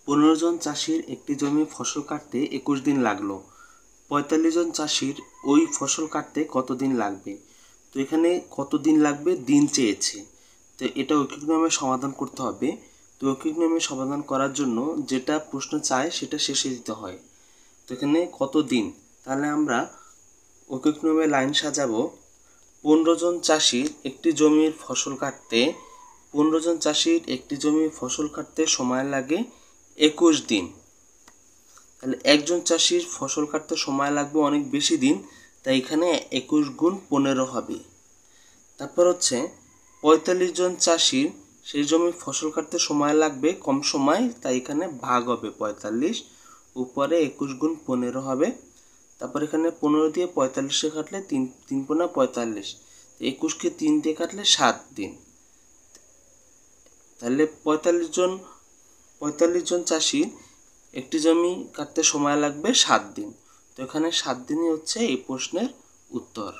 15 জন চাষির একটি জমি ফসল কাটতে 21 দিন লাগলো। 45 জন চাষির ওই ফসল কাটতে কত দিন লাগবে? তো এখানে কত দিন লাগবে দিন চেয়েছে, তো এটা ঐকিক নিয়মে সমাধান করতে হবে। তো ঐকিক নিয়মে সমাধান করার জন্য যেটা প্রশ্ন চায় সেটা শেষে দিতে হয়। তো এখানে কত দিন, তাহলে আমরা ঐকিক নিয়মে লাইন সাজাবো। 15 জন চাষির একটি জমির ফসল কাটতে 15 জন চাষির একটি জমির ফসল কাটতে সময় লাগে 21 দিন। তাহলে একজন চাষির ফসল কাটতে সময় লাগবে অনেক বেশি দিন, তাই এখানে 21 গুণ 15 হবে। তারপর হচ্ছে 45 জন চাষির সেই জমির ফসল কাটতে সময় লাগবে কম সময়, তাই এখানে ভাগ হবে 45, উপরে 21 গুণ 15 হবে। তারপর এখানে 15 দিয়ে 45 কাটলে 3 পোনা 45, 21কে 3 দিয়ে কাটলে 7 দিন। তাহলে 45 জন চাষি একটি জমি কাটতে সময় লাগবে 7 দিন। তো এখানে 7 দিনই হচ্ছে এই প্রশ্নের উত্তর।